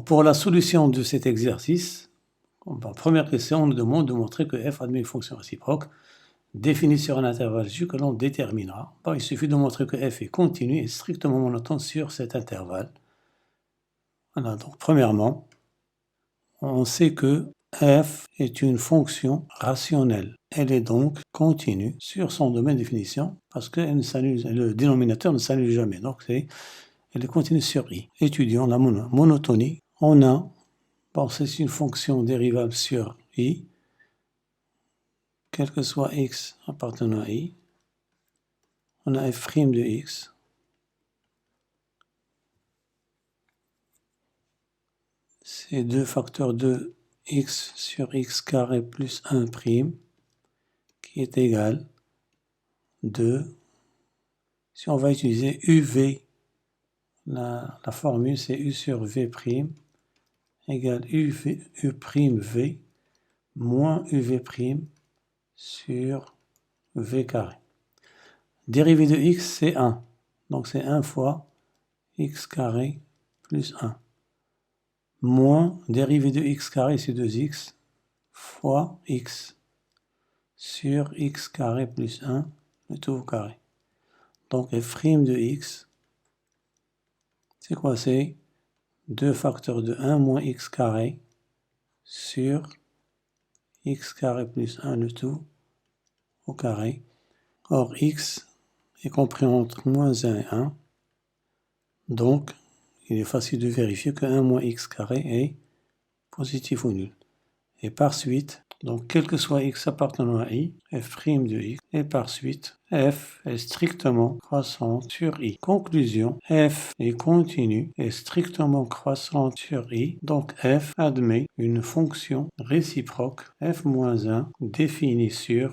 Pour la solution de cet exercice, première question, on nous demande de montrer que f admet une fonction réciproque définie sur un intervalle J que l'on déterminera. Il suffit de montrer que f est continu et strictement monotone sur cet intervalle. Voilà, donc premièrement, on sait que f est une fonction rationnelle. Elle est donc continue sur son domaine de définition parce que le dénominateur ne s'annule jamais. Donc elle est continue sur i. Étudions la monotonie. On a, c'est une fonction dérivable sur i, quel que soit x appartenant à i. On a f' de x. C'est 2 facteurs de x sur x carré plus 1 prime qui est égal 2. Si on va utiliser uv, la formule c'est u sur v' égale u prime v moins uv' sur v carré. Dérivée de x c'est 1. Donc c'est 1 fois x carré plus 1. Moins dérivée de x carré c'est 2x fois x sur x carré plus 1, le tout au carré. Donc f' de x, c'est quoi? C'est 2 facteurs de 1 moins x carré sur x carré plus 1, le tout au carré. Or x est compris entre moins 1 et 1. Donc il est facile de vérifier que 1 moins x carré est positif ou nul. Et par suite, donc quel que soit x appartenant à i, f' de x, et par suite, f est strictement croissante sur i. Conclusion, f est continue et strictement croissante sur i, donc f admet une fonction réciproque f-1 définie sur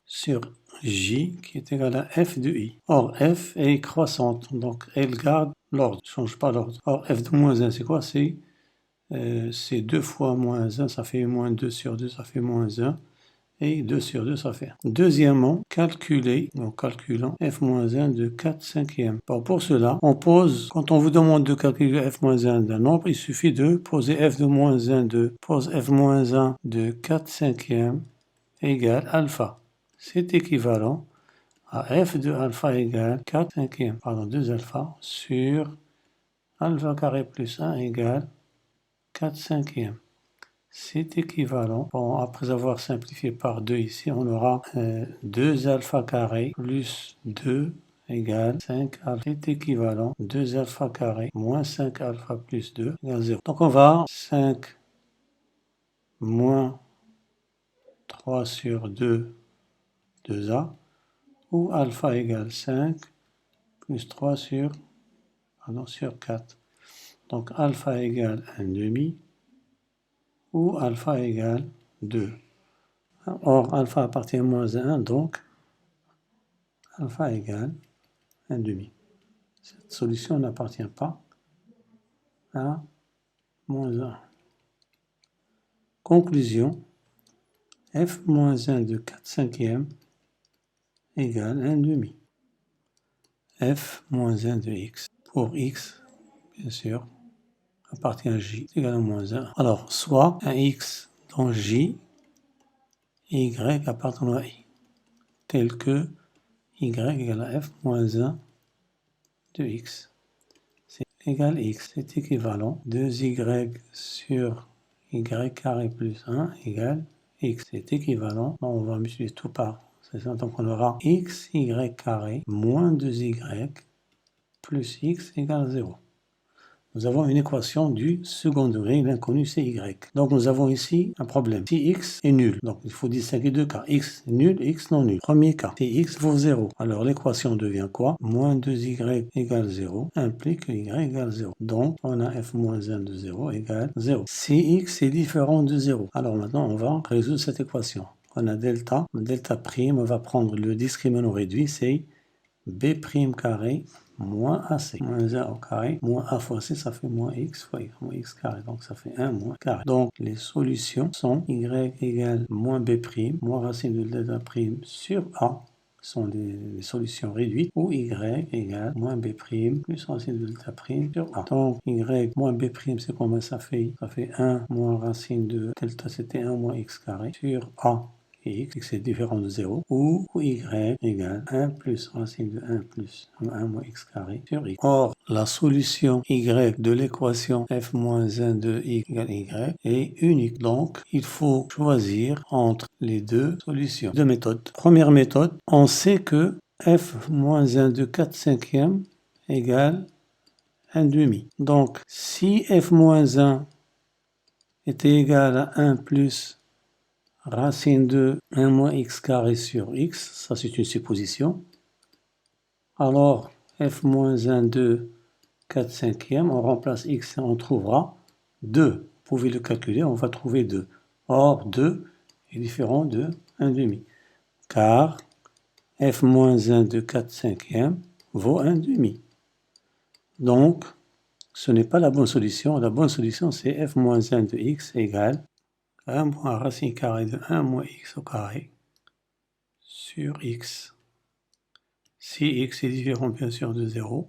j qui est égale à f de i. Or f est croissante, donc elle garde l'ordre, ne change pas l'ordre. Or f de moins 1 c'est quoi? C'est 2 fois moins 1, ça fait moins 2 sur 2, ça fait moins 1. Et 2 sur 2, ça fait 1. Deuxièmement, calculer, en calculant f-1 de 4 cinquièmes. Bon, pour cela, on pose, quand on vous demande de calculer f-1 d'un nombre, il suffit de poser f de moins 1 de 4 cinquièmes égale alpha. C'est équivalent à f de alpha égale 4 cinquièmes, 2 alpha sur alpha carré plus 1 égale 4 cinquièmes. C'est équivalent, après avoir simplifié par 2 ici, on aura 2 alpha carré plus 2 égale 5 alpha. C'est équivalent 2 alpha carré moins 5 alpha plus 2 égale 0. Donc on va 5 moins 3 sur 2, 2a, ou alpha égale 5 plus 3 sur 4. Donc alpha égale 1 demi, ou alpha égale 2. Or, alpha appartient à moins 1, donc alpha égale 1 demi. Cette solution n'appartient pas à moins 1. Conclusion, f moins 1 de 4 cinquièmes égale 1 demi. F moins 1 de x, pour x, bien sûr, appartient à j, égale à moins 1. Alors, soit un x dans j, y appartenant à i, tel que y égale à f moins 1 de x. C'est égal x, c'est équivalent 2y sur y carré plus 1 égale x. C'est équivalent, on va multiplier tout par, c'est ça, donc on aura x, y carré moins 2y plus x égale 0. Nous avons une équation du second degré, l'inconnu c'est y. Donc nous avons ici un problème. Si x est nul, donc il faut distinguer deux cas. X nul, x non nul. Premier cas, si x vaut 0, alors l'équation devient quoi? Moins 2y égale 0 implique que y égale 0. Donc on a f moins 1 de 0 égale 0. Si x est différent de 0, alors maintenant on va résoudre cette équation. On a delta prime, on va prendre le discriminant réduit, c'est b prime carré moins AC, moins 1 au carré, moins A fois C, ça fait moins X fois X, moins X carré, donc ça fait 1 moins carré. Donc les solutions sont Y égale moins B prime, moins racine de delta prime sur A, sont les solutions réduites, où y égale moins b' plus racine de delta prime sur a. Donc y moins b', c'est combien ça fait? Ça fait 1 moins racine de delta, c'était 1 moins x carré sur a. Et x, c'est différent de 0, ou y égale 1 plus racine de 1 plus 1 moins x carré sur y. Or, la solution y de l'équation f moins 1 de x égale y est unique. Donc, il faut choisir entre les deux solutions. Deux méthodes. Première méthode, on sait que f moins 1 de 4/5 égale 1 demi. Donc, si f moins 1 était égal à 1 plus racine de 1 moins x carré sur x, ça c'est une supposition. Alors, f moins 1 de 4/5, on remplace x et on trouvera 2. Vous pouvez le calculer, on va trouver 2. Or, 2 est différent de 1 demi, car f moins 1 de 4/5 vaut 1 demi. Donc, ce n'est pas la bonne solution. La bonne solution, c'est f moins 1 de x égale 1 moins racine carrée de 1 moins x au carré sur x. Si x est différent bien sûr de 0,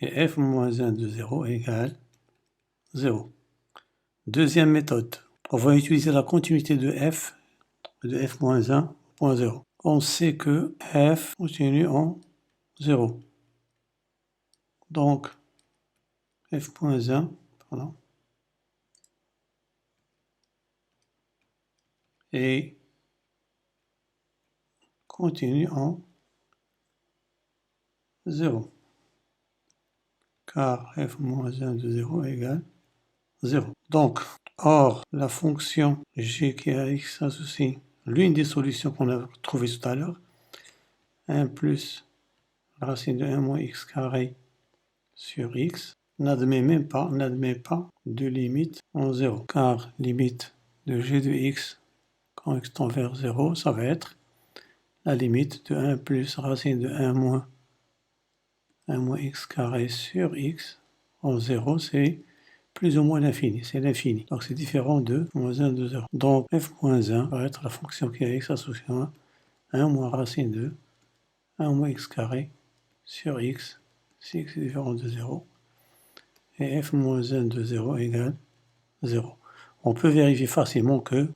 et f moins 1 de 0 égale 0. Deuxième méthode, on va utiliser la continuité de f moins 1 moins 0. On sait que f continue en 0. Donc, f moins 1, pardon, et continue en 0, car f moins 1 de 0 égale 0. Donc, or, la fonction g qui est à x associe l'une des solutions qu'on a trouvées tout à l'heure, 1 plus racine de 1 moins x carré sur x, n'admet pas de limite en 0, car limite de g de x quand x tend vers 0, ça va être la limite de 1 plus racine de 1 moins x carré sur x en 0, c'est plus ou moins l'infini, c'est l'infini. Donc c'est différent de moins 1 de 0. Donc f moins 1 va être la fonction qui a x associée à 1 moins racine de 1 moins x carré sur x, si x est différent de 0, et f moins 1 de 0 égale 0. On peut vérifier facilement que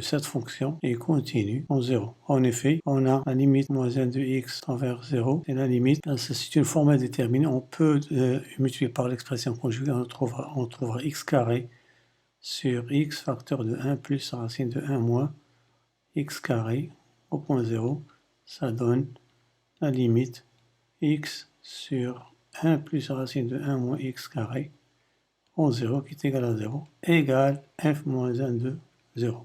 cette fonction est continue en 0. En effet, on a la limite moins 1 de x tend vers 0, et la limite, c'est une forme indéterminée, on peut multiplier par l'expression conjuguée, on trouvera x carré sur x facteur de 1 plus racine de 1 moins x carré au point 0, ça donne la limite x sur 1 plus racine de 1 moins x carré en 0 qui est égal à 0 égale f moins 1 de 0.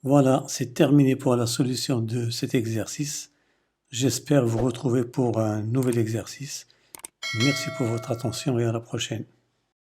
Voilà, c'est terminé pour la solution de cet exercice. J'espère vous retrouver pour un nouvel exercice. Merci pour votre attention et à la prochaine.